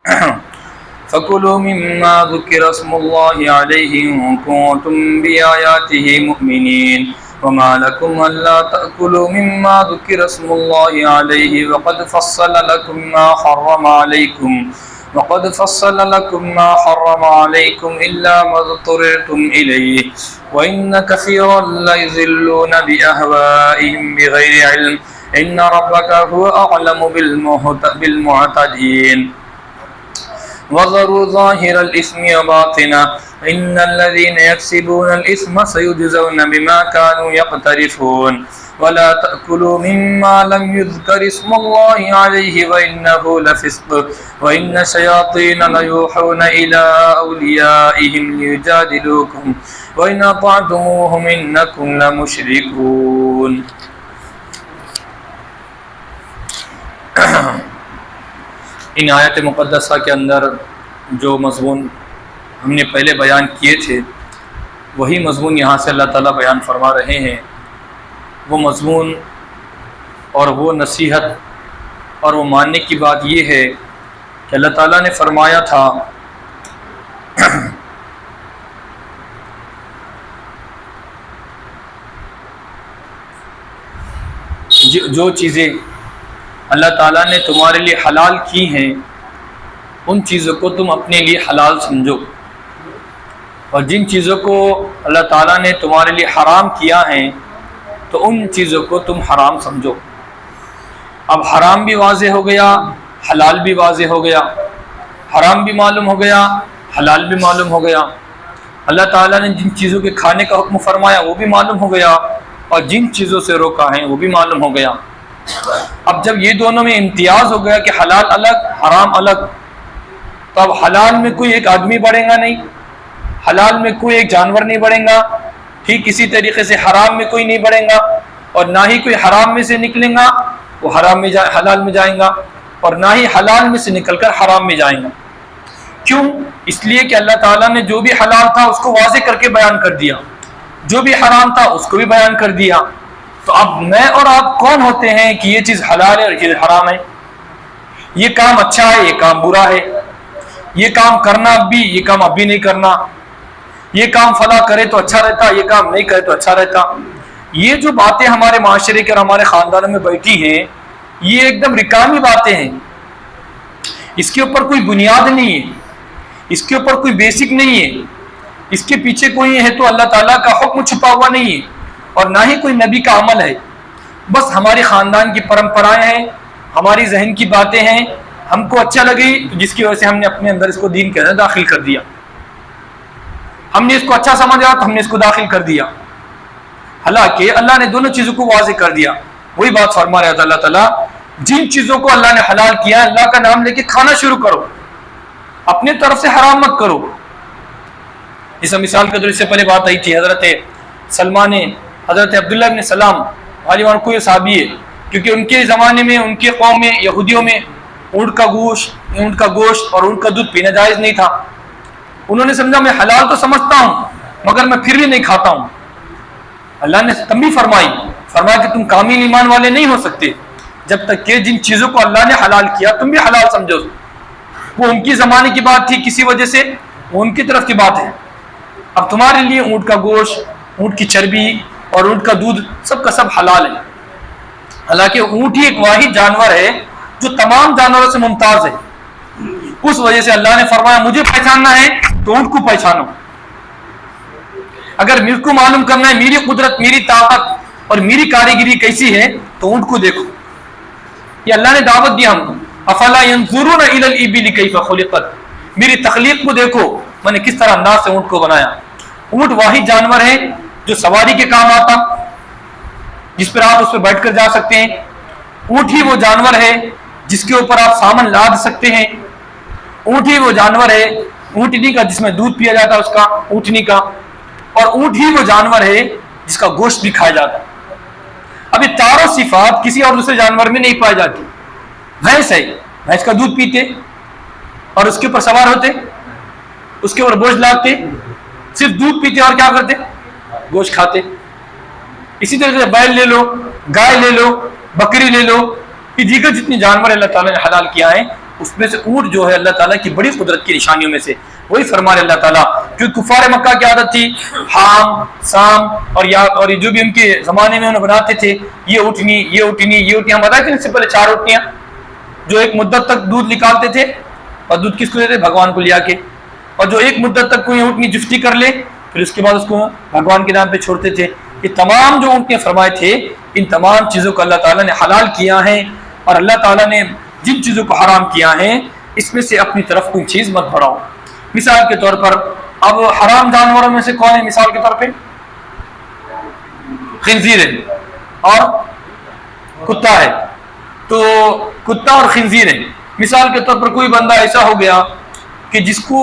فَكُلُوا مِمَّا ذُكِّرَ اسْمُ اللَّهِ عَلَيْهِ إِن كُنتُم بِآيَاتِهِ مُؤْمِنِينَ وَمَا لَكُمْ أَلَّا تَأْكُلُوا مِمَّا ذُكِّرَ اسْمُ اللَّهِ عَلَيْهِ وَقَدْ فَصَّلَ لَكُم مَّا حَرَّمَ عَلَيْكُمْ إِلَّا مَا اضْطُرِرْتُمْ إِلَيْهِ وَإِنَّ كَثِيرًا لَّيُضِلُّونَ بِأَهْوَائِهِمْ بِغَيْرِ عِلْمٍ إِنَّ رَبَّكَ هُوَ أَعْلَمُ بِالْمُعْتَدِينَ وَذَرُوا ظَاهِرَ الْإِثْمِ وَبَاطِنَهُ إِنَّ الَّذِينَ يَكْسِبُونَ الْإِثْمَ سَيُجْزَوْنَ بِمَا كَانُوا يَقْتَرِفُونَ وَلَا تَأْكُلُوا مِمَّا لَمْ يُذْكَرِ اسْمُ اللَّهِ عَلَيْهِ وَإِنَّهُ لَفِسْقٌ وَإِنَّ الشَّيَاطِينَ لَيُوحُونَ إِلَىٰ أَوْلِيَائِهِمْ لِيُجَادِلُوكُمْ وَإِنْ أَطَعْتُمُوهُمْ إِنَّكُمْ لَمُشْرِكُونَ۔ ان آیت مقدسہ کے اندر جو مضمون ہم نے پہلے بیان کیے تھے وہی مضمون یہاں سے اللہ تعالیٰ بیان فرما رہے ہیں۔ وہ مضمون اور وہ نصیحت اور وہ ماننے کی بات یہ ہے کہ اللہ تعالیٰ نے فرمایا تھا جو چیزیں اللہ تعالیٰ نے تمہارے لیے حلال کی ہیں ان چیزوں کو تم اپنے لیے حلال سمجھو، اور جن چیزوں کو اللہ تعالیٰ نے تمہارے لیے حرام کیا ہے تو ان چیزوں کو تم حرام سمجھو۔ اب حرام بھی واضح ہو گیا، حلال بھی واضح ہو گیا، حرام بھی معلوم ہو گیا، حلال بھی معلوم ہو گیا۔ اللہ تعالیٰ نے جن چیزوں کے کھانے کا حکم فرمایا وہ بھی معلوم ہو گیا، اور جن چیزوں سے روکا ہے وہ بھی معلوم ہو گیا۔ اب جب یہ دونوں میں امتیاز ہو گیا کہ حلال الگ حرام الگ، تو اب حلال میں کوئی ایک آدمی بڑھے گا نہیں، حلال میں کوئی ایک جانور نہیں بڑھے گا، ٹھیک اسی طریقے سے حرام میں کوئی نہیں بڑھے گا، اور نہ ہی کوئی حرام میں سے نکلے گا وہ حلال میں جائیں گا، اور نہ ہی حلال میں سے نکل کر حرام میں جائیں گا۔ کیوں؟ اس لیے کہ اللہ تعالیٰ نے جو بھی حلال تھا اس کو واضح کر کے بیان کر دیا، جو بھی حرام تھا اس کو بھی بیان کر دیا۔ تو اب میں اور آپ کون ہوتے ہیں کہ یہ چیز حلال ہے اور یہ چیز حرام ہے، یہ کام اچھا ہے یہ کام برا ہے، یہ کام کرنا اب بھی یہ کام اب بھی نہیں کرنا، یہ کام فلاں کرے تو اچھا رہتا یہ کام نہیں کرے تو اچھا رہتا۔ یہ جو باتیں ہمارے معاشرے کے اور ہمارے خاندانوں میں بیٹھی ہیں یہ ایک دم رکامی باتیں ہیں، اس کے اوپر کوئی بنیاد نہیں ہے، اس کے اوپر کوئی بیسک نہیں ہے، اس کے پیچھے کوئی ہے تو اللہ تعالیٰ کا حکم چھپا ہوا نہیں ہے اور نہ ہی کوئی نبی کا عمل ہے، بس ہماری خاندان کی پرمپرائیں ہیں، ہماری ذہن کی باتیں ہیں، ہم کو اچھا لگی جس کی وجہ سے ہم نے اپنے اندر اس کو دین کے اندر داخل کر دیا، ہم نے اس کو اچھا سمجھا تو ہم نے اس کو داخل کر دیا، حالانکہ اللہ نے دونوں چیزوں کو واضح کر دیا۔ وہی بات فرما رہا تھا اللہ تعالیٰ، جن چیزوں کو اللہ نے حلال کیا ہے اللہ کا نام لے کے کھانا شروع کرو، اپنے طرف سے حرام مت کرو۔ اس مثال کے طور سے پہلے بات آئی تھی، حضرت سلمان حضرت عبداللہ بن سلام غالباً کوئی صحابی ہے، کیونکہ ان کے زمانے میں ان کے قوم میں یہودیوں میں اونٹ کا گوشت اور اونٹ کا دودھ پینا جائز نہیں تھا۔ انہوں نے سمجھا میں حلال تو سمجھتا ہوں مگر میں پھر بھی نہیں کھاتا ہوں۔ اللہ نے تنبیہ فرمایا کہ تم کامل ایمان والے نہیں ہو سکتے جب تک کہ جن چیزوں کو اللہ نے حلال کیا تم بھی حلال سمجھو۔ وہ ان کی زمانے کی بات تھی، کسی وجہ سے وہ ان کی طرف کی بات ہے۔ اب تمہارے لیے اونٹ کا گوشت، اونٹ کی چربی اور اونٹ کا دودھ سب کا سب حلال ہے، حالانکہ اونٹ ہی ایک واحد جانور ہے جو تمام جانوروں سے ممتاز ہے۔ اس وجہ سے اللہ نے فرمایا مجھے پہچاننا ہے تو اونٹ کو پہچانو، اگر میرے کو معلوم کرنا ہے میری قدرت میری طاقت اور میری کاریگری کیسی ہے تو اونٹ کو دیکھو۔ یہ اللہ نے دعوت دیا ہم کو، افلا ينظرون الى الابل كيف خلقت، میری تخلیق کو دیکھو میں نے کس طرح انداز سے اونٹ کو بنایا۔ اونٹ واحد جانور ہے جو سواری کے کام آتا، جس پر آپ اس پہ بیٹھ کر جا سکتے ہیں۔ اونٹ ہی وہ جانور ہے جس کے اوپر آپ سامان لاد سکتے ہیں۔ اونٹ ہی وہ جانور ہے اونٹنی کا جس میں دودھ پیا جاتا ہے اس کا اونٹنی کا، اور اونٹ ہی وہ جانور ہے جس کا گوشت بھی کھایا جاتا ہے۔ اب یہ چاروں صفات کسی اور دوسرے جانور میں نہیں پائی جاتی۔ بھینس ہے، بھینس کا دودھ پیتے اور اس کے اوپر سوار ہوتے، اس کے اوپر بوجھ لاتے، صرف دودھ پیتے اور کیا کرتے؟ گوشت کھاتے۔ اسی طرح سے بیل لے لو، گائے لے لو، بکری لے لو، یہ دیگر جتنی جانور اللہ تعالیٰ نے حلال کیا ہے اس میں سے اونٹ جو ہے اللہ تعالیٰ کی بڑی قدرت کی نشانیوں میں سے، وہی فرما رہے اللہ تعالیٰ، کیونکہ کفار مکہ کی عادت تھی حام سام اور جو بھی ان کے زمانے میں انہوں بناتے تھے، یہ اٹھنی ہم بتائے تھے اس سے پہلے 4 اٹھنیاں جو ایک مدت تک دودھ نکالتے تھے، اور دودھ کس کو دیتے؟ بھگوان کو لیا کے، اور جو ایک مدت تک کوئی اونٹنی جفتی کر لے پھر اس کے بعد اس کو بھگوان کے نام پہ چھوڑتے تھے۔ یہ تمام جو اونٹنیاں فرمائے تھے، ان تمام چیزوں کو اللہ تعالیٰ نے حلال کیا ہے، اور اللہ تعالیٰ نے جن چیزوں کو حرام کیا ہے اس میں سے اپنی طرف کوئی چیز مت بڑھاؤ۔ مثال کے طور پر اب حرام جانوروں میں سے کون ہے؟ مثال کے طور پہ خنزیر ہے اور کتا ہے، تو کتا اور خنزیر ہے۔ مثال کے طور پر کوئی بندہ ایسا ہو گیا کہ جس کو،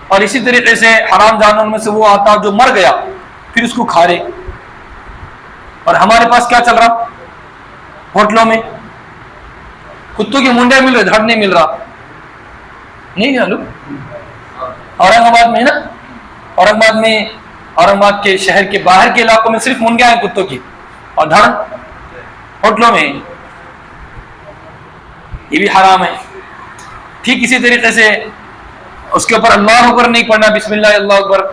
اور اسی طریقے سے حرام جانوروں میں سے وہ آتا جو مر گیا پھر اس کو کھا رہے، اور ہمارے پاس کیا چل رہا ہوٹلوں میں؟ کتوں کی منڈے مل رہے، دھڑ نہیں مل رہا، نہیں لوگ اورنگ آباد میں ہے نا، اورنگ آباد کے شہر کے باہر کے علاقوں میں صرف منڈیاں ہیں کتوں کی، اور دھڑ ہوٹلوں میں، یہ بھی حرام ہے۔ ٹھیک اسی طریقے سے اس کے اوپر اللہ اکبر نہیں پڑھنا، بسم اللہ اللہ اکبر،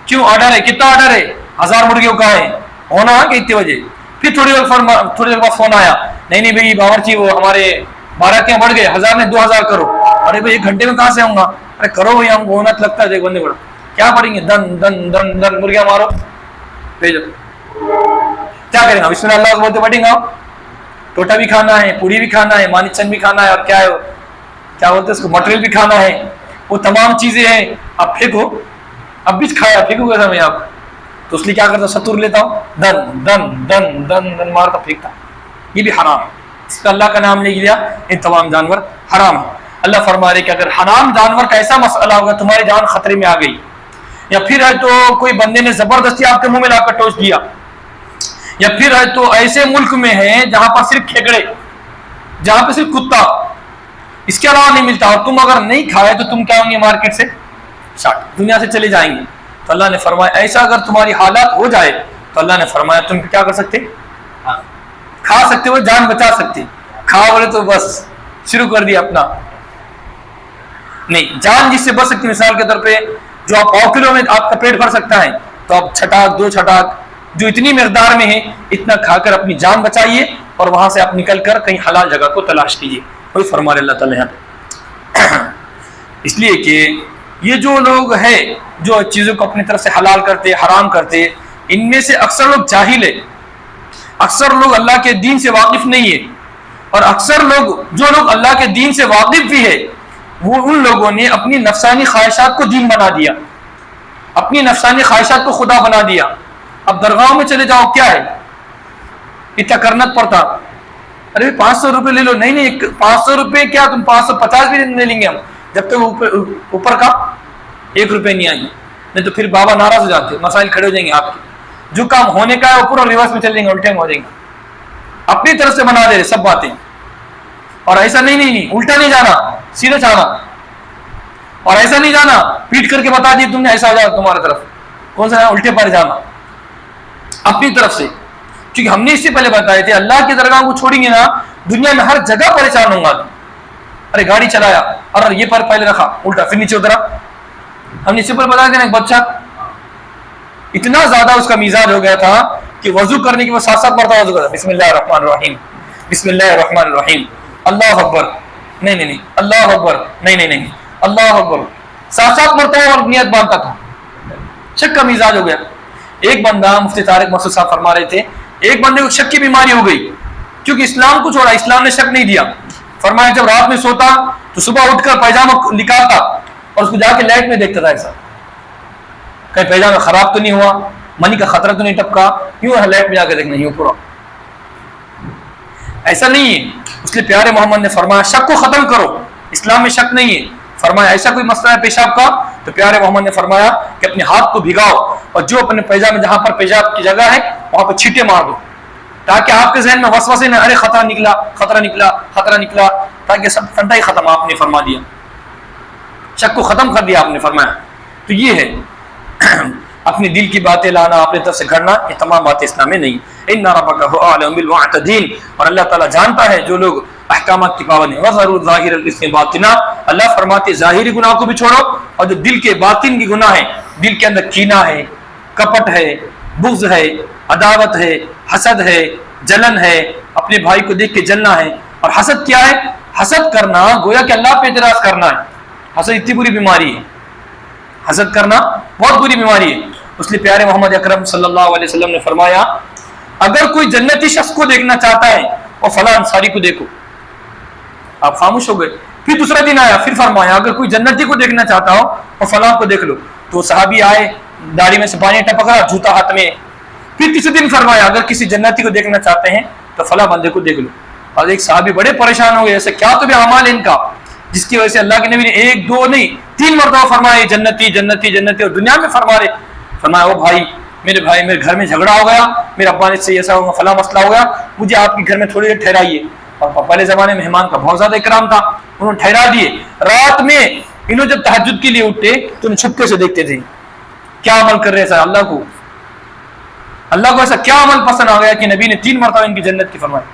کیوں؟ آرڈر ہے، کتنا آرڈر ہے؟ 1000 مرغیوں کا ہے، ہونا کہ اتنے بجے، پھر تھوڑی دیر بعد فون آیا، نہیں بھائی باورچی وہ ہمارے 12 کے بڑھ گئے، 1000 نے 2000 کرو، ارے بھائی 1 گھنٹے میں کہاں سے آؤں گا؟ ارے کرو بھائی، ہم کو ہونا لگتا ہے، دیکھ بندے بڑا کیا پڑیں گے، دن دن دن دن مرغیاں مارو بھیجو، کیا کریں گا؟ بسم اللہ اللہ بولتے بیٹھیں گا، ٹوٹا بھی کھانا ہے، پوری بھی کھانا ہے، مانی چند بھی کھانا ہے، اور کیا بولتے اس کو، مٹریل بھی کھانا ہے، وہ تمام چیزیں ہیں، اب پھینکو، اب بھی کھایا پھینکو گا میں آپ، تو اس لیے کیا کرتا ہوں، ستور لیتا ہوں، دن دن دن دن دن مارتا پھینکتا، یہ بھی حرام ہے، اس کا اللہ کا نام لے لیا، ان تمام جانور حرام ہے۔ اللہ فرما رہے کہ اگر حرام جانور کا ایسا مسئلہ ہوگا تمہاری جان خطرے میں آ گئی، یا پھر ہے تو کوئی بندے نے زبردستی آپ کے منہ میں لا کر ٹوچ دیا، یا پھر ہے تو ایسے ملک میں ہے جہاں پر صرف کھیکڑے، جہاں پہ صرف کتا، اس کے علاوہ نہیں ملتا، اور تم اگر نہیں کھائے تو تم کیا ہوں گے؟ مارکیٹ سے شاٹ، دنیا سے چلے جائیں گے۔ تو اللہ نے فرمایا ایسا اگر تمہاری حالات ہو جائے تو اللہ نے فرمایا تم کیا کر سکتے؟ کھا سکتے ہو، جان بچا سکتے، کھا بولے تو بس شروع کر دیا اپنا، نہیں، جان جس سے بچ سکتی۔ مثال کے طور پہ جو آپ 100 کلو میں آپ کا پیٹ بھر سکتا ہے، تو آپ چھٹاک 2 چھٹاک جو اتنی مقدار میں ہے اتنا کھا کر اپنی جان بچائیے، اور وہاں سے آپ نکل کر کہیں حلال جگہ کو تلاش کیجیے، وہی فرما رہے اللہ تعالیٰ یہاں پہ۔ اس لیے کہ یہ جو لوگ ہیں جو چیزوں کو اپنی طرف سے حلال کرتے حرام کرتے، ان میں سے اکثر لوگ جاہل ہیں، اکثر لوگ اللہ کے دین سے واقف نہیں ہے، اور اکثر لوگ جو لوگ اللہ کے دین سے واقف بھی ہے وہ ان لوگوں نے اپنی نفسانی خواہشات کو دین بنا دیا، اپنی نفسانی خواہشات کو خدا بنا دیا۔ اب درگاہوں میں چلے جاؤ، کیا ہے اتنا کرنا پڑتا، ارے 500 روپے لے لو، نہیں 500 روپے کیا، تم 550 بھی نہیں لیں گے ہم، جب تک اوپر کا 1 روپے نہیں آئیں گے، نہیں تو پھر بابا ناراض ہو جاتے، مسائل کھڑے ہو جائیں گے آپ کے، جو کام ہونے کا ہے وہ پورا ریورس میں چل جائیں گے، الٹے میں ہو جائیں گے، اپنی طرف سے بنا دے رہے سب باتیں، اور ایسا نہیں الٹا نہیں جانا، سیدھا جانا، اور ایسا نہیں جانا پیٹ کر کے بتا دی تم نے ایسا ہو جانا تمہارے طرف، کون سا الٹے پر جانا اپنی طرف سے، کیونکہ ہم نے اس سے پہلے بتائے تھے اللہ کی درگاہ کو چھوڑیں گے نا دنیا میں ہر جگہ پریشان ہوں گا، ارے گاڑی چلایا اور یہ پر پہلے رکھا الٹا پھر نیچے اترا، ہم نے اس سے پہلے بتایا تھا نا ایک بچہ اتنا زیادہ اس کا مزاج ہو گیا تھا کہ وضو کرنے کے بعد 7 مرتبہ وضو کرتا، بسم اللہ الرحمن الرحیم، بسم اللہ الرحمن الرحیم، اللہ اکبر، نہیں اللہ اکبر، نہیں اللہ اکبر، 7 مرتبہ اور نیت باندھتا تھا، شک کا مزاج ہو گیا۔ ایک بندہ مفتی طارق مسعود صاحب فرما رہے تھے ایک بندے کو شک کی بیماری ہو گئی، کیونکہ اسلام کو چھوڑا، اسلام نے شک نہیں دیا، فرمایا جب رات میں سوتا تو صبح اٹھ کر پیجامہ نکالتا اور اس کو جا کے لائٹ میں دیکھتا تھا، ایسا کہیں پیجامہ خراب تو نہیں ہوا، منی کا خطرہ تو نہیں ٹپکا، یوں لائٹ میں جا کے دیکھنا، یوں پورا ایسا نہیں ہے۔ اس لیے پیارے محمد نے فرمایا شک کو ختم کرو، اسلام میں شک نہیں ہے، فرمایا ایسا کوئی مسئلہ ہے پیشاب کا تو پیارے محمد نے فرمایا کہ اپنے ہاتھ کو بھگاؤ اور جو اپنے پیجامے جہاں پر پیشاب کی جگہ ہے وہاں پہ چھینٹے مار دو، تاکہ آپ کے ذہن میں وسوسے نہ، ارے خطرہ نکلا خطرہ نکلا خطرہ نکلا، تاکہ سب ٹھنڈا ہی ختم آپ نے فرما دیا، شک کو ختم کر دیا آپ نے فرمایا۔ تو یہ ہے اپنے دل کی باتیں لانا، اپنے طرف سے گھڑنا، یہ تمام باتیں اسلام میں نہیں۔ ان ربک هو اعلم بالمعتدین، اور اللہ تعالیٰ جانتا ہے جو لوگ احکامات کی پابندی. وَذَرُوا ظَاهِرَ الْإِثْمِ بَاطِنًا, اللہ فرماتے ظاہری گناہ کو بھی چھوڑو اور جو دل کے باطن کی گناہ ہیں, دل کے اندر کینہ ہے, کپٹ ہے, بغض ہے, عداوت ہے, حسد ہے, جلن ہے, اپنے بھائی کو دیکھ کے جلنا ہے. اور حسد کیا ہے؟ حسد کرنا گویا کہ اللہ پہ اعتراض کرنا ہے. حسد اتنی بری بیماری ہے, حسد کرنا بہت بری بیماری ہے. اس لیے پیارے محمد اکرم صلی اللہ علیہ وسلم نے فرمایا اگر کوئی جنتی شخص کو دیکھنا چاہتا ہے اور فلاں انصاری کو دیکھو. آپ خاموش ہو گئے. پھر دوسرا دن آیا, پھر فرمایا اگر کوئی جنتی کو دیکھنا چاہتا ہو اور فلاں کو دیکھ لو. تو صحابی آئے, داڑھی میں سے پانی ٹپک رہا, جوتا ہاتھ میں. پھر تیسرے دن فرمایا اگر کسی جنتی کو دیکھنا چاہتے ہیں تو فلاں بندے کو دیکھ لو. اور ایک صحابی بڑے پریشان ہو گئے, ایسا کیا تو بھی اعمال ان کا جس کی وجہ سے اللہ کے نبی نے 1 2 نہیں 3 مرتبہ فرمایا جنتی جنتی جنتی, اور دنیا میں فرما رہے. فرمایا او بھائی, میرے گھر میں جھگڑا ہو گیا, میرے ابا نے سے ایسا فلاں مسئلہ ہو گیا, مجھے آپ کے گھر میں تھوڑی دیر ٹھہرائیے. اور پہلے زمانے میں مہمان کا بہت زیادہ اکرام تھا, انہوں نے ٹھہرا دیے. رات میں انہوں جب تہجد کے لیے اٹھتے تو انہیں چھپکے سے دیکھتے تھے کیا عمل کر رہے. اللہ کو ایسا کیا عمل پسند آ گیا کہ نبی نے 3 مرتبہ ان کی جنت کی فرمائی.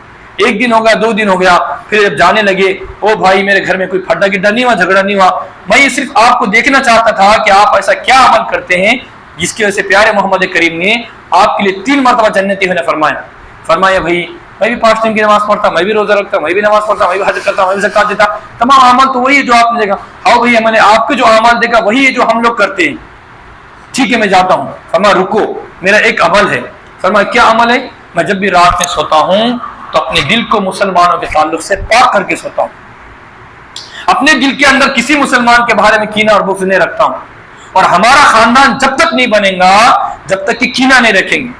1 دن ہو گیا, 2 دن ہو گیا, پھر جب جانے لگے او بھائی میرے گھر میں کوئی پھڈا گڈا نہیں ہوا, جھگڑا نہیں ہوا, میں یہ صرف آپ کو دیکھنا چاہتا تھا کہ آپ ایسا کیا عمل کرتے ہیں جس کی وجہ سے پیارے محمد کریم نے آپ کے لیے 3 مرتبہ جنتی ہونے فرمایا. فرمایا بھائی میں بھی 5 ٹائم کی نماز پڑھتا, میں بھی روزہ رکھتا, میں بھی نماز پڑھتا, میں بھی حج کرتا, میں بھی زکات دیتا, تمام اعمال تو وہی ہے جو آپ نے دیکھا. ہاں بھائی میں نے آپ کے جو اعمال دیکھا وہی ہے جو ہم لوگ کرتے ہیں. ٹھیک ہے میں جاتا ہوں. فرمایا رکو, میرا ایک عمل ہے. فرمایا کیا عمل ہے؟ میں جب بھی رات میں سوتا ہوں تو اپنے دل کو مسلمانوں کے تعلق سے پاک کر کے سوتا ہوں. اپنے دل کے اندر کسی مسلمان کے بارے میں کینہ اور بغض نہیں رکھتا ہوں. اور ہمارا خاندان جب تک نہیں بنے گا جب تک کہ کینہ نہیں رکھیں گے,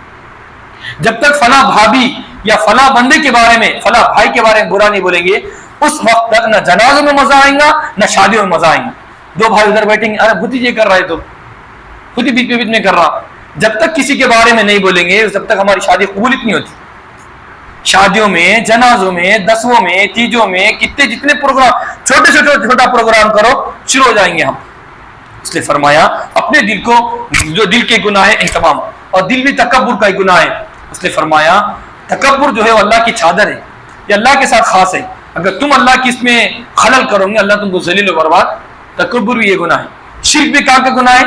جب تک فلاں بھابھی یا فلاں بندے کے بارے میں فلاں بھائی کے بارے میں برا نہیں بولیں گے, اس وقت تک نہ جنازوں میں مزہ آئے گا نہ شادیوں میں مزہ آئیں گے. 2 بھائی ادھر بیٹھیں گے, ارے بھتیجے کر رہا ہے تو خود ہی بیچ میں کر رہا. جب تک کسی کے بارے میں نہیں بولیں گے جب تک ہماری شادی قبول نہیں ہوتی. شادیوں میں, جنازوں میں, دسووں میں, تیجوں میں جتنے پروگرام چھوٹا پروگرام کرو شروع ہو جائیں گے ہم. اس لیے فرمایا اپنے دل کو, جو دل کے گناہ ہیں تمام, اور دل بھی تکبر کا گناہ ہے. اس لیے فرمایا تکبر جو ہے وہ اللہ کی چادر ہے, یہ اللہ کے ساتھ خاص ہے. اگر تم اللہ کی اس میں خلل کرو گے اللہ تم کو ذلیل و برباد. تکبر بھی یہ گناہ ہے. شرک بھی کہاں کا گناہ ہے؟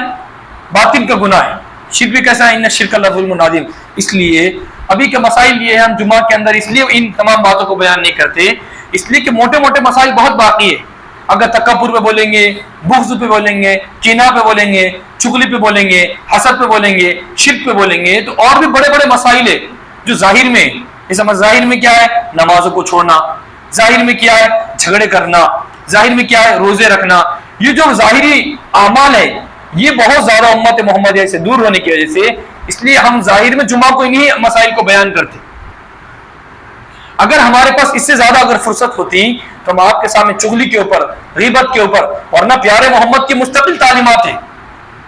باطن کا گناہ ہے. شرک بھی کیسا ہے؟ ان شرک اللہ ظلم عظیم. اس لیے ابھی کے مسائل یہ ہیں, ہم جمعہ کے اندر اس لیے ان تمام باتوں کو بیان نہیں کرتے, اس لیے کہ موٹے موٹے مسائل بہت باقی ہے. اگر تکبر پہ بولیں گے, بغض پہ بولیں گے, کینہ پہ بولیں گے, چغلی پہ بولیں گے, حسد پہ بولیں گے, شرک پہ بولیں گے, تو اور بھی بڑے بڑے مسائل ہیں جو ظاہر میں. ظاہر میں کیا ہے؟ نمازوں کو چھوڑنا. ظاہر میں کیا ہے؟ جھگڑے کرنا. ظاہر میں کیا ہے؟ روزے رکھنا. یہ جو ظاہری اعمال ہے یہ بہت زیادہ امت محمدیہ سے دور ہونے کی وجہ سے, اس لیے ہم ظاہر میں جمعہ کو انہی مسائل کو بیان کرتے. اگر ہمارے پاس اس سے زیادہ اگر فرصت ہوتی تو ہم آپ کے سامنے چغلی کے اوپر, غیبت کے اوپر, ورنہ پیارے محمد کی مستقل تعلیمات ہیں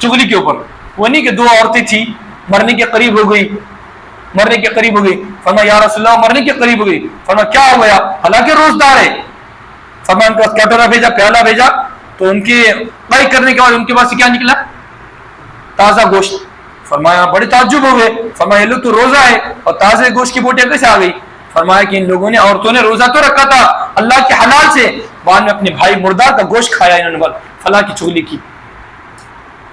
چغلی کے اوپر. وہ نہیں کہ 2 عورتیں تھیں, مرنے کے قریب ہو گئی, فرمایا یا رسول اللہ مرنے کے قریب ہو گئی. فرمایا کیا ہو گیا؟ حالانکہ روزدار ہے. فرمایا ان کے پاس کٹورا بھیجا, پیالہ بھیجا, تو ان کے قے کرنے کے بعد ان کے پاس کیا نکلا؟ تازہ گوشت. فرمایا بڑے تعجب ہو گئے. فرمایا یہ لوگ تو روزہ ہے اور تازے گوشت کی بوٹیاں کیسے آ گئی؟ فرمایا کہ ان لوگوں نے, عورتوں نے روزہ تو رکھا تھا اللہ کے حلال سے, بعد میں اپنے بھائی مردار کا گوشت کھایا انہوں نے, فلاں کی چغلی کی.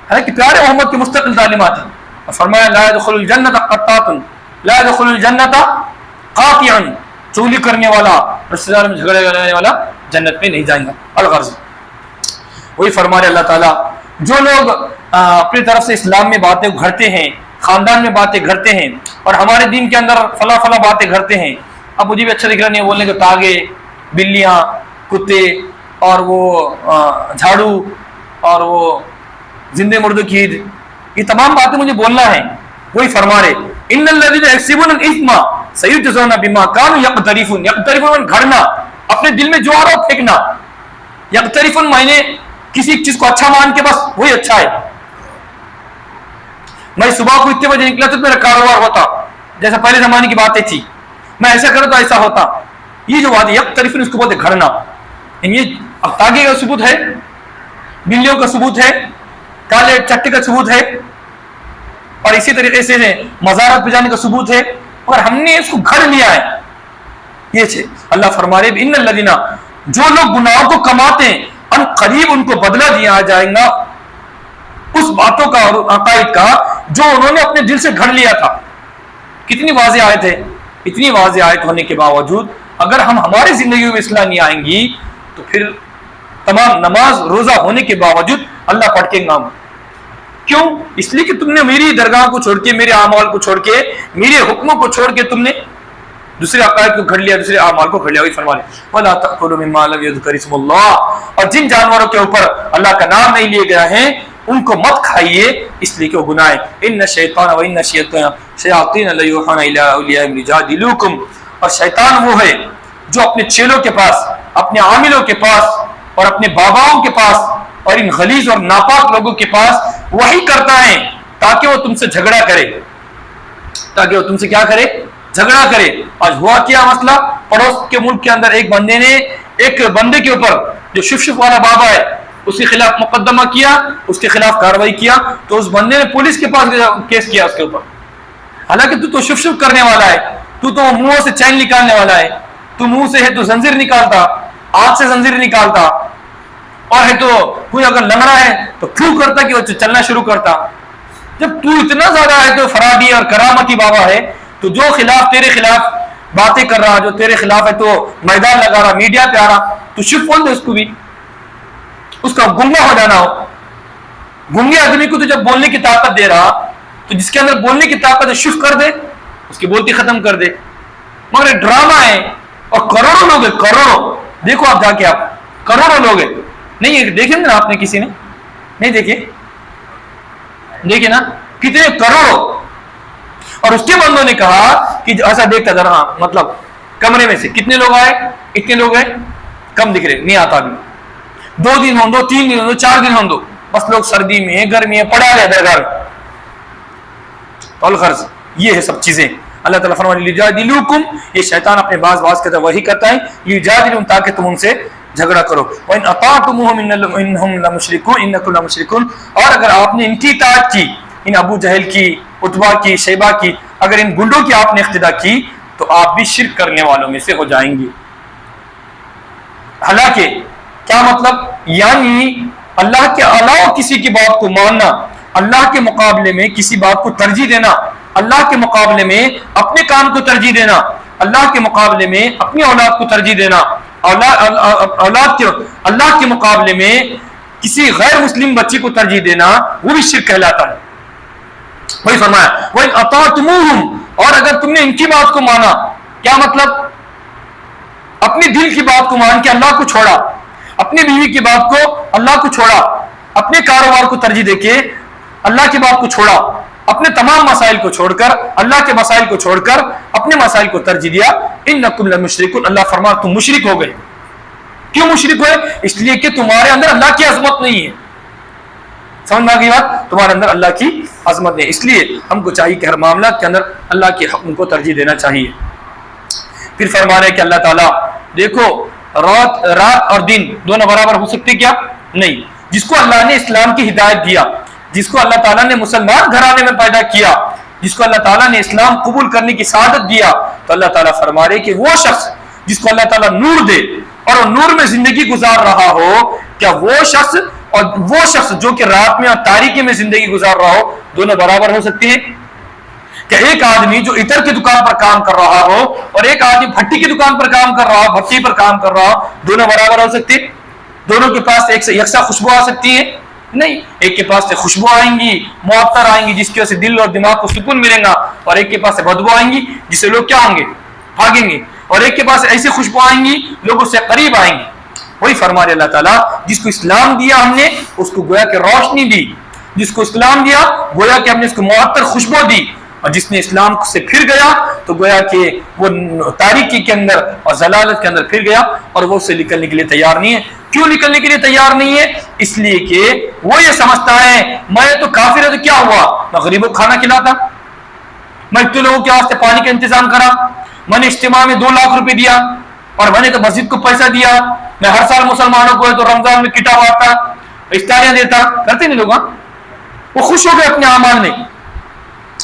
حالانکہ پیارے محمد کی مستقل تعلیمات ہیں. فرمایا لا يدخل الجنت قطاط لا يدخل الجنت قاطعا, چغلی کرنے والا, رشتہ دار میں جھگڑے کرنے والا جنت میں نہیں جائے گا. الغرض وہی فرما رہے اللہ تعالیٰ, جو لوگ اپنی طرف سے اسلام میں باتیں گھڑتے ہیں, خاندان میں باتیں گھڑتے ہیں, اور ہمارے دین کے اندر فلاں باتیں گھڑتے ہیں. اب مجھے بھی اچھا دکھ رہا نہیں بولنے کے, تاگے, بلیاں, کتے, اور وہ جھاڑو, اور وہ زندے مردوں کی عید, یہ تمام باتیں مجھے بولنا ہے. وہی فرما رہے ان الذین یکسبون الاثم سیجزون بما کانوا یقترفون. یقترفون گھڑنا, اپنے دل میں جو آ رہا پھینکنا. یقترفون معنی کسی چیز کو اچھا مان کے بس وہی اچھا ہے. میں صبح کو اتنے بجے نکلا تو میرا کاروبار ہوتا, جیسا پہلے زمانے کی باتیں تھی, میں ایسا کروں تو ایسا ہوتا. یہ جو بات ہے یکترفون, اس کو بولتے گھڑنا. یہ اب تاگے کا ثبوت ہے, بلیوں کا ثبوت ہے, کالے چٹے کا ثبوت ہے, اور اسی طریقے سے مزارات پہ جانے کا ثبوت ہے, اور ہم نے اس کو گھڑ لیا ہے. یہ تھے. اللہ فرما رہے ان الذین، جو لوگ گناہوں کو کماتے ہیں ان قریب ان کو بدلہ دیا جائے گا اس باتوں کا اور عقائد کا جو انہوں نے اپنے دل سے گھڑ لیا تھا. کتنی واضح آیت ہے. اتنی واضح آیت ہونے کے باوجود اگر ہم ہماری زندگیوں میں اصلاح نہیں آئیں گی تو پھر تمام نماز روزہ ہونے کے باوجود اللہ پڑھیں گا. کیوں؟ اس لیے کہ تم نے میری درگاہ کو چھوڑ کے، میرے اعمال کو چھوڑ کے، میرے حکموں کو چھوڑ کے تم نے دوسرے عقائد کو گھڑ لیا، دوسرے اعمال کو گھڑ لیا. وہی فرما لے وَلَا تَأْكُلُوا مِمَّا لَمْ يُذْكَرِ اسْمُ اللَّهِ، اور جن جانوروں کے اوپر اللہ کا نام نہیں لیا گیا ہے ان کو مت کھائیے اس لیے کہ وہ گناہ ہے. ان الشیطان وان الشیاطین لیوحون الی اولیاءہم لیجادلوکم، اور شیطان وہ ہے جو اپنے چیلوں کے پاس، اپنے عاملوں کے پاس اور اپنے باباؤں کے پاس اور ان غلیظ اور ناپاک لوگوں کے پاس وہی کرتا ہے تاکہ وہ تم سے جھگڑا کرے، تاکہ وہ تم سے کیا کرے؟ جھگڑا کرے. آج ہوا کیا مسئلہ، پڑوس کے ملک کے اندر ایک بندے نے ایک بندے کے اوپر جو شف والا بابا ہے اس کے خلاف مقدمہ کیا، اس کے خلاف کارروائی کیا، تو اس بندے نے پولیس کے پاس کیس کیا اس کے اوپر. حالانکہ تو شف کرنے والا ہے، تو منہ سے چین نکالنے والا ہے، تو منہ سے ہے تو زنجیر نکالتا، آنکھ سے زنجیر نکالتا، اور ہے تو کوئی اگر لنگڑا ہے تو پھو کرتا کہ وہ چلنا شروع کرتا. جب تو اتنا زیادہ ہے تو فرادی اور کرامتی بابا ہے، تو جو خلاف تیرے خلاف باتیں کر رہا، جو تیرے خلاف ہے تو میدان لگا رہا، میڈیا پہ آ رہا، تو شف بول دے اس کو بھی، اس کا گنگا ہو جانا ہو. گنگے آدمی کو تو جب بولنے کی طاقت دے رہا تو جس کے اندر بولنے کی طاقت ہے شف کر دے، اس کی بولتی ختم کر دے. مگر ڈرامہ ہے اور کروڑوں لوگ ہیں، کروڑوں. دیکھو آپ جا کے، آپ کروڑوں لوگ ہیں. نہیں دیکھیں نا آپ نے، کسی نے نہیں دیکھے؟ دیکھے نا کتنے کروڑوں. اور اس کے بندوں نے کہا کہ ایسا دیکھتا ذرا، مطلب کمرے میں سے کتنے لوگ آئے؟ اتنے لوگ ہیں، کم دکھ رہے، نہیں آتا ابھی. 2 دن ہوں دو، 3 دن ہوں دو، 4 دن ہوں دو، بس لوگ سردی میں گرمی میں پڑا رہے درگاہ الغرض. یہ ہے سب چیزیں. اللہ تعالیٰ فرمانے لیجادلوکم، یہ شیطان اپنے باز کہتا ہے وہی کرتا ہے، لیجادلوکم تاکہ تم ان سے جھگڑا کرو. وَإِنْ أَطَعْتُمُوهُمْ إِنَّهُمْ لَمُشْرِكُونَ إِنَّكُمْ لَمُشْرِكُونَ، اور اگر آپ نے ان کی اطاعت کی، ان ابو جہل کی، عتبہ کی، شیبہ کی، اگر ان گنڈوں کی آپ نے اقتداء کی تو آپ بھی شرک کرنے والوں میں سے ہو جائیں گے. حالانکہ کیا مطلب؟ یعنی اللہ کے علاوہ کسی کی بات کو ماننا، اللہ کے مقابلے میں کسی بات کو ترجیح دینا، اللہ کے مقابلے میں اپنے کام کو ترجیح دینا، اللہ کے مقابلے میں اپنی اولاد کو ترجیح دینا، اولاد کے اللہ کے مقابلے میں کسی غیر مسلم بچے کو ترجیح دینا، وہ بھی شرک کہلاتا ہے. وہی فرمایا وَإِنْ أَطَعْتُمُوهُمْ، اور اگر تم نے ان کی بات کو مانا، کیا مطلب؟ اپنے دل کی بات کو مان کے اللہ کو چھوڑا، اپنی بیوی کی بات کو اللہ کو چھوڑا، اپنے کاروبار کو ترجیح دے کے اللہ کی بات کو چھوڑا، اپنے تمام مسائل کو چھوڑ کر اللہ کے مسائل کو چھوڑ کر اپنے مسائل کو ترجیح دیا، انکم لمشرکون، اللہ فرما تم مشرک ہو گئے. کیوں مشرک ہوئے؟ اس لیے کہ تمہارے اندر اللہ کی عظمت نہیں ہے. سمجھ میں آ گئی بات؟ تمہارے اندر اللہ کی عظمت نہیں، اس لیے ہم کو چاہیے کہ ہر معاملات کے اندر اللہ کے حکم کو ترجیح دینا چاہیے. پھر فرما رہے کہ اللہ تعالیٰ دیکھو رات اور دن دونوں برابر ہو سکتے کیا؟ نہیں. جس کو اللہ نے اسلام کی ہدایت دیا، جس کو اللہ تعالیٰ نے مسلمان گھرانے میں پیدا کیا، جس کو اللہ تعالیٰ نے اسلام قبول کرنے کی سعادت دیا، تو اللہ تعالیٰ فرما رہے کہ وہ شخص جس کو اللہ تعالیٰ نور دے اور وہ نور میں زندگی گزار رہا ہو، کیا وہ شخص اور وہ شخص جو کہ رات میں اور تاریکی میں زندگی گزار رہا ہو دونوں برابر ہو سکتے ہیں؟ کہ ایک آدمی جو عطر کی دکان پر کام کر رہا ہو اور ایک آدمی بھٹی کی دکان پر کام کر رہا ہو، بھٹی پر کام کر رہا ہو، دونوں برابر ہو سکتے؟ دونوں کے پاس ایک سے یکساں خوشبو آ سکتی ہے؟ نہیں. ایک کے پاس سے خوشبو آئیں گی، معطر آئیں گی، جس کی وجہ سے دل اور دماغ کو سکون ملے گا، اور ایک کے پاس سے بدبو آئیں گی جس سے لوگ کیا ہوں گے؟ بھاگیں گے. اور ایک کے پاس ایسی خوشبو آئیں گی لوگ اس سے قریب آئیں گے. وہی فرما رہے اللہ تعالیٰ جس کو اسلام دیا ہم نے اس کو گویا کہ روشنی دی، جس کو اسلام دیا گویا کہ ہم نے اس کو معطر خوشبو دی، اور جس نے اسلام سے پھر گیا تو گویا کہ وہ تاریکی کے اندر اور ضلالت کے اندر پھر گیا اور وہ اس سے نکلنے کے لیے تیار نہیں ہے. کیوں نکلنے کے لیے تیار نہیں ہے؟ اس لیے کہ وہ یہ سمجھتا ہے میں تو کافر ہے تو کیا ہوا، میں غریبوں کو کھانا کھلاتا، میں اتنے لوگوں کے واسطے پانی کا انتظام کرا، میں نے اجتماع میں 2 لاکھ روپے دیا، اور میں نے تو مسجد کو پیسہ دیا، میں ہر سال مسلمانوں کو ہے تو رمضان میں کٹا بانٹتا، افطاریاں دیتا. کرتے نہیں لوگ؟ وہ خوش ہو گئے اپنے اعمال میں.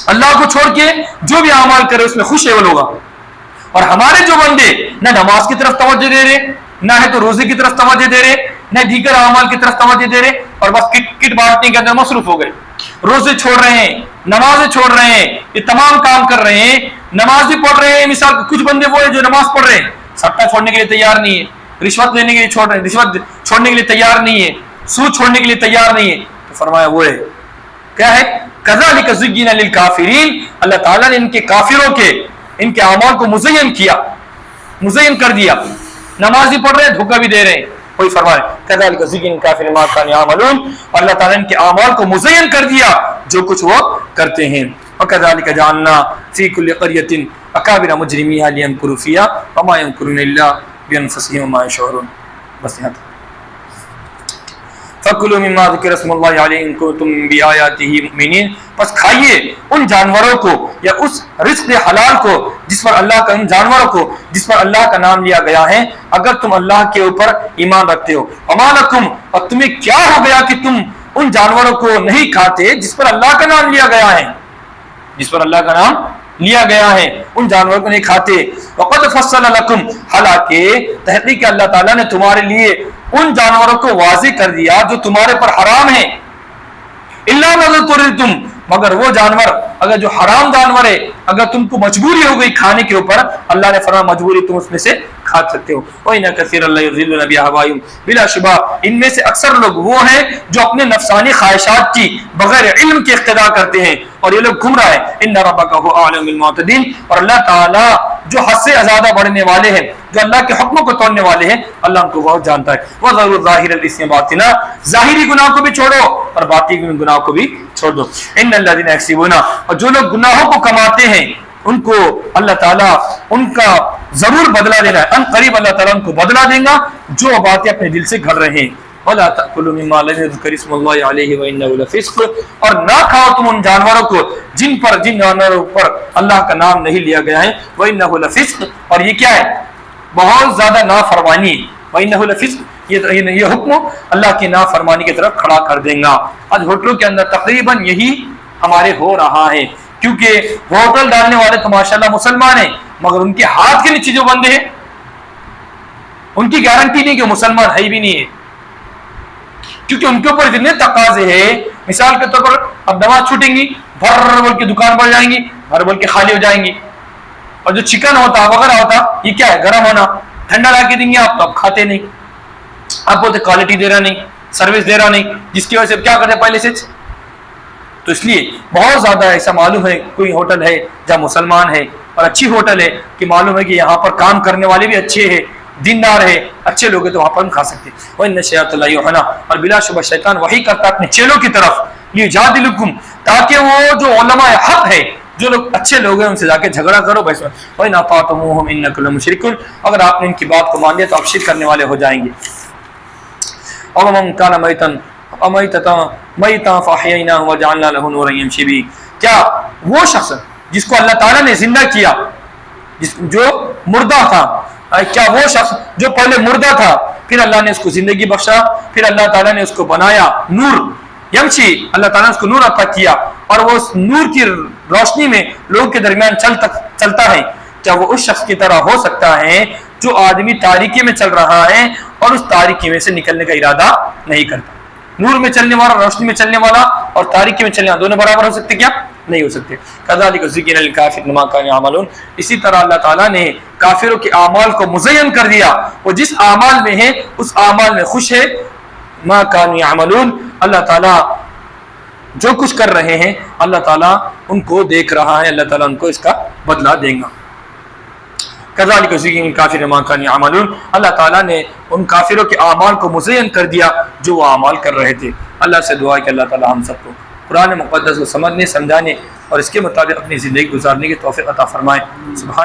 اللہ کو چھوڑ کے جو بھی اعمال کرے اس میں خوش ہے وہ لوگ. اور ہمارے جو بندے نہ نماز کی طرف توجہ دے رہے، نہ ہے تو روزے کی طرف توجہ دے رہے، نہ دیگر اعمال کی طرف توجہ دے رہے، اور بس کٹ بانٹنے کے اندر مصروف ہو گئے، روزے چھوڑ رہے ہیں، نمازیں چھوڑ رہے ہیں، یہ تمام کام کر رہے ہیں، نماز بھی پڑھ رہے ہیں، مثال کچھ بندے وہ ہیں جو نماز پڑھ رہے ہیں، سٹا چھوڑنے کے لیے تیار نہیں ہے، رشوت لینے کے لیے چھوڑ رہے ہیں، رشوت چھوڑنے کے لیے تیار نہیں ہے، سود چھوڑنے کے لیے تیار نہیں ہے، تو فرمایا وہ ہے کیا ہے کذالک زین للکافرین، اللہ تعالیٰ نے ان کے کافروں کے ان کے اعمال کو مزین کیا، مزین کر دیا، نماز بھی پڑھ رہے ہیں، دھوکہ بھی دے رہے ہیں، وہی فرمائے کذالک زین للکافرین ما کانوا یعملون، اللہ تعالیٰ نے ان کے اعمال کو مزین کر دیا جو کچھ وہ کرتے ہیں، وکذالک جعلنا فی کل قریۃ اکابر مجرمیہا لیمکروا فیہا وما یمکرون الا بانفسہم وما یشعرون۔ بس یہاں تک۔ فَكُلُوا مِمَّا ذُكِرَ اسْمُ اللَّهِ عَلَيْهِ إِن كُنتُم بِآيَاتِهِ مُؤْمِنِينَ، پس کھائیے ان جانوروں کو یا اس رزق حلال کو جس پر اللہ کا، ان جانوروں کو جس پر اللہ کا نام لیا گیا ہے، اگر تم اللہ کے اوپر ایمان رکھتے ہو۔ وَمَا لَكُمْ، اور تمہیں کیا ہو گیا کہ تم ان جانوروں کو نہیں کھاتے جس پر اللہ کا نام لیا گیا ہے، جس پر اللہ کا نام لیا گیا ہے، ان جانوروں کو نہیں کھاتے۔ وَقَدْ فَصَّلَ لَكُمْ، حالانکہ تحقیق اللہ تعالیٰ نے تمہارے لیے ان جانوروں کو واضح کر دیا جو تمہارے پر حرام ہیں، الا ما ذکرتم، مگر وہ جانور اگر جو حرام جانور ہے اگر تم کو مجبوری ہو گئی کھانے کے اوپر، اللہ نے فرمایا مجبوری تم اس میں سے کھا سکتے ہو۔ وَإِنَّ كَثِيرًا لَيُضِلُّونَ بِأَهْوَائِهِمْ، بلا شبہ ان میں سے اکثر لوگ وہ ہیں جو اپنے نفسانی خواہشات کی بغیر علم کے اقتدا کرتے ہیں، اور یہ لوگ گمراہ ہیں۔ إِنَّ رَبَّكَ هُوَ أَعْلَمُ بِالْمُعْتَدِينَ، اور اللہ تعالیٰ جو حد سے زیادہ بڑھنے والے ہیں، جو اللہ کے حکموں کو توڑنے والے ہیں، اللہ ان کو بہت جانتا ہے۔ وَذَرُوا ظَاهِرَ الْإِثْمِ بَاطِنَهُ، ظاہری گناہ کو بھی چھوڑو اور باطنی گناہ کو بھی چھوڑ دو۔ إِنَّ الَّذِينَ يَكْسِبُونَ، اور جو لوگ گناہوں کو کماتے ہیں ان کو اللہ تعالیٰ ان کا ضرور بدلہ دینا ہے، ان قریب اللہ تعالیٰ ان کو بدلہ دے گا جو باتیں اپنے دل سے گھڑ رہے ہیں۔ وَلَا تَأْكُلُوا مِمَّا لَمْ يُذْكَرِ اسْمُ اللَّهِ عَلَيْهِ وَإِنَّهُ لَفِسْقٌ، اور نہ کھاؤ تم ان جانوروں کو جن جانوروں پر اللہ کا نام نہیں لیا گیا ہے، وَإِنَّهُ لَفِسْقٌ، اور یہ کیا ہے بہت زیادہ نافرمانی، وَإِنَّهُ لَفِسْقٌ، یہ حکم اللہ کی نافرمانی کی طرف کھڑا کر دیں گا۔ آج ہوٹلوں کے اندر تقریباً یہی ہمارے ہو رہا ہے، کیونکہ ہوٹل ڈالنے والے تو ماشاءاللہ مسلمان ہیں، مگر ان کے ہاتھ کے نیچے جو بندے ہیں ان کی گارنٹی نہیں کہ مسلمان ہے بھی نہیں ہے، کیونکہ ان کے اوپر اتنے تقاضے ہیں۔ مثال کے طور پر اب نماز چھوٹیں گی، بھر بول کے دکان بڑھ جائیں گی، بھر بول کے خالی ہو جائیں گی، اور جو چکن ہوتا وغیرہ ہوتا یہ کیا ہے گرم ہونا، ٹھنڈا لا کے دیں گے آپ تو آپ کھاتے نہیں، آپ بولتے کوالٹی دے رہا نہیں، سروس دے رہا نہیں، جس کی وجہ سے کیا کرتے پہلے سے۔ تو اس لیے بہت زیادہ ایسا معلوم ہے کوئی ہوٹل ہے جہاں مسلمان ہے اور اچھی ہوٹل ہے کہ معلوم ہے کہ یہاں پر کام کرنے والے بھی اچھے ہیں، دیندار ہے، اچھے لوگ ہیں، تو وہاں پر ہم کھا سکتے ہیں۔ وَإِنَّ الشَّيَاطِينَ لَيُوحُونَ، اور بلا شبہ شیطان وحی کرتا ہے اپنے چیلوں کی طرف، لِيُجَادِلُكُمْ، تاکہ وہ جو علماء حق ہے، جو لوگ اچھے لوگ ہیں، ان سے جا کے جھگڑا کرو بھائی۔ وَإِنْ أَطَعْتُمُوهُمْ إِنَّكُمْ لَمُشْرِكُونَ، اگر آپ نے ان کی بات کو مان لیا تو آپ شرک کرنے والے ہو جائیں گے۔ وَمَنْ كَانَ مَيْتًا فَأَحْيَيْنَاهُ وَجَعَلْنَا لَهُ نُورًا يَمْشِي بِهِ، کیا وہ شخص جس کو اللہ تعالیٰ نے زندہ کیا، جو مردہ تھا، کیا وہ شخص جو پہلے مردہ تھا پھر اللہ نے اس کو زندگی بخشا، پھر اللہ تعالیٰ نے اس کو بنایا نور، یمشی، اللہ تعالیٰ نے اس کو نور عطا کیا اور وہ اس نور کی روشنی میں لوگوں کے درمیان چلتا ہے، کیا وہ اس شخص کی طرح ہو سکتا ہے جو آدمی تاریکی میں چل رہا ہے اور اس تاریکی میں سے نکلنے کا ارادہ نہیں کرتا؟ نور میں چلنے والا، روشنی میں چلنے والا اور تاریکی میں چلنے والا دونوں برابر ہو سکتے کیا؟ نہیں ہو سکتے۔ کذالک زین للکافرین ما کانوا یعملون، اسی طرح اللہ تعالیٰ نے کافروں کے اعمال کو مزین کر دیا، وہ جس اعمال میں ہے اس اعمال میں خوش ہے، ما کانوا یعملون، اللہ تعالیٰ جو کچھ کر رہے ہیں اللہ تعالیٰ ان کو دیکھ رہا ہے، اللہ تعالیٰ ان کو اس کا بدلہ دے گا۔ کذالک زین للکافرین ما کانوا یعملون، اللہ تعالیٰ نے ان کافروں کے اعمال کو مزین کر دیا جو وہ اعمال کر رہے تھے۔ اللہ سے دعا ہے کہ اللہ تعالیٰ ہم سب کو قرآن مقدس کو سمجھنے، سمجھانے اور اس کے مطابق اپنی زندگی گزارنے کی توفیق عطا فرمائے۔ سبحان